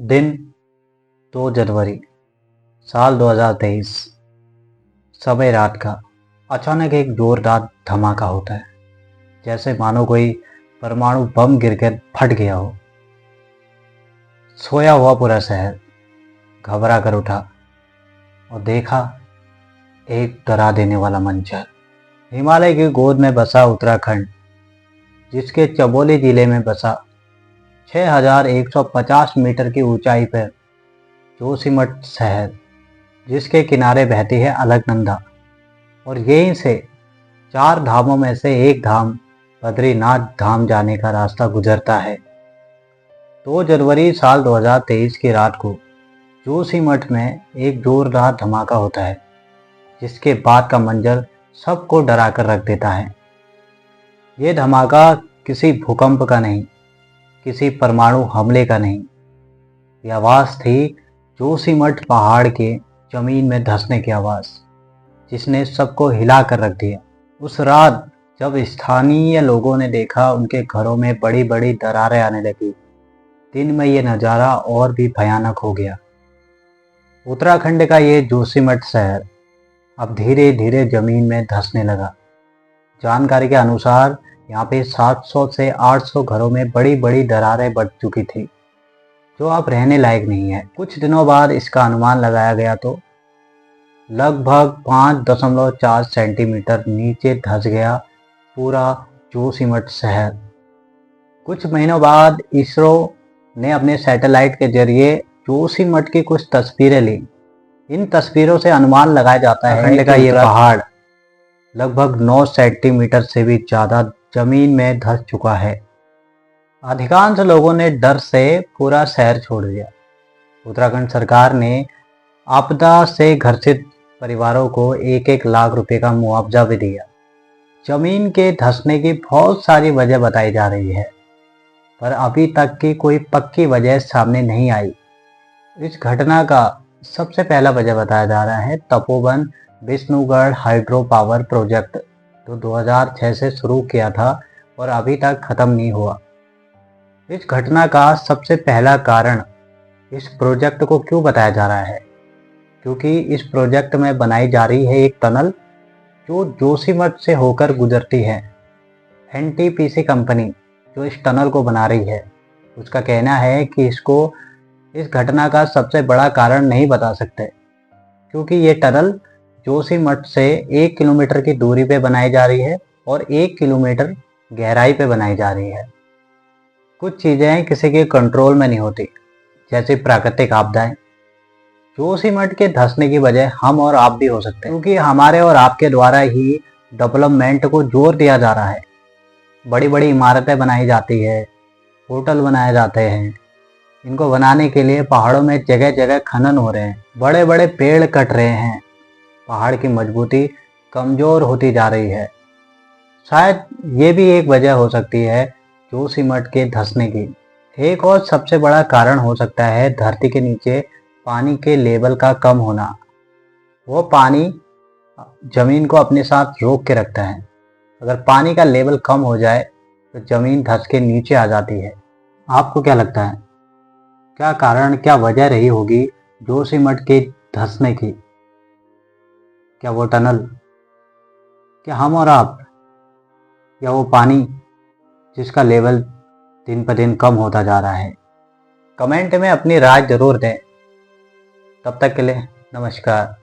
दिन 2 जनवरी साल 2023। समय रात का। अचानक एक जोरदार धमाका होता है, जैसे मानो कोई परमाणु बम गिरकर फट गया हो। सोया हुआ पूरा शहर घबरा कर उठा और देखा एक डरा देने वाला मंजर। हिमालय की गोद में बसा उत्तराखंड, जिसके चमोली जिले में बसा 6150 मीटर की ऊंचाई पर जोशीमठ शहर, जिसके किनारे बहती है अलकनंदा, और यहीं से 4 धामों में से एक धाम बद्रीनाथ धाम जाने का रास्ता गुजरता है। 2 जनवरी साल 2023 की रात को जोशीमठ में एक जोरदार धमाका होता है, जिसके बाद का मंजर सबको डरा कर रख देता है। ये धमाका किसी भूकंप का नहीं, किसी परमाणु हमले का नहीं, यह आवाज़ थी जोशीमठ पहाड़ के जमीन में धंसने की आवाज़, जिसने सबको हिला कर रख दिया। उस रात जब स्थानीय लोगों ने देखा उनके घरों में बड़ी बड़ी दरारें आने लगी, दिन में ये नज़ारा और भी भयानक हो गया। उत्तराखंड का ये जोशीमठ शहर अब धीरे धीरे जमीन में धंसने लगा। जानकारी के अनुसार यहाँ पे 700 से 800 घरों में बड़ी बड़ी दरारें बढ़ चुकी थी, जो अब रहने लायक नहीं है। कुछ दिनों बाद इसका अनुमान लगाया गया तो लगभग 5.4 सेंटीमीटर नीचे धंस गया पूरा जोशीमठ शहर। कुछ महीनों बाद इसरो ने अपने सैटेलाइट के जरिए जोशीमठ की कुछ तस्वीरें ली। इन तस्वीरों से अनुमान लगाया जाता है कि ये पहाड़ लगभग 9 सेंटीमीटर से भी ज़्यादा जमीन में धंस चुका है। अधिकांश लोगों ने डर से पूरा शहर छोड़ दिया। उत्तराखंड सरकार ने आपदा से ग्रसित परिवारों को 1-1 लाख रुपए का मुआवजा भी दिया। जमीन के धंसने की बहुत सारी वजह बताई जा रही है, पर अभी तक की कोई पक्की वजह सामने नहीं आई। इस घटना का सबसे पहला वजह बताया जा रहा है Tapovan Vishnugarh hydro power project, जो 2006 से शुरू किया था और अभी तक ख़त्म नहीं हुआ। इस घटना का सबसे पहला कारण इस प्रोजेक्ट को क्यों बताया जा रहा है, क्योंकि इस प्रोजेक्ट में बनाई जा रही है एक टनल जो जोशीमठ से होकर गुजरती है। एनटीपीसी कंपनी जो इस टनल को बना रही है, उसका कहना है कि इस घटना का सबसे बड़ा कारण नहीं बता सकते, क्योंकि ये टनल जोशीमठ से 1 किलोमीटर की दूरी पे बनाई जा रही है और 1 किलोमीटर गहराई पे बनाई जा रही है। कुछ चीज़ें किसी के कंट्रोल में नहीं होती, जैसे प्राकृतिक आपदाएं। जोशीमठ के धंसने की वजह हम और आप भी हो सकते हैं, क्योंकि हमारे और आपके द्वारा ही डेवलपमेंट को जोर दिया जा रहा है। बड़ी बड़ी इमारतें बनाई जाती है, होटल बनाए जाते हैं। इनको बनाने के लिए पहाड़ों में जगह जगह खनन हो रहे हैं, बड़े बड़े पेड़ कट रहे हैं, पहाड़ की मजबूती कमज़ोर होती जा रही है। शायद ये भी एक वजह हो सकती है जोशीमठ के धंसने की। एक और सबसे बड़ा कारण हो सकता है धरती के नीचे पानी के लेवल का कम होना। वो पानी ज़मीन को अपने साथ रोक के रखता है। अगर पानी का लेवल कम हो जाए तो ज़मीन धंस के नीचे आ जाती है। आपको क्या लगता है, क्या कारण, क्या वजह रही होगी जोशीमठ के धंसने की? क्या वो टनल, क्या हम और आप, या वो पानी जिसका लेवल दिन पर दिन कम होता जा रहा है? कमेंट में अपनी राय जरूर दें। तब तक के लिए नमस्कार।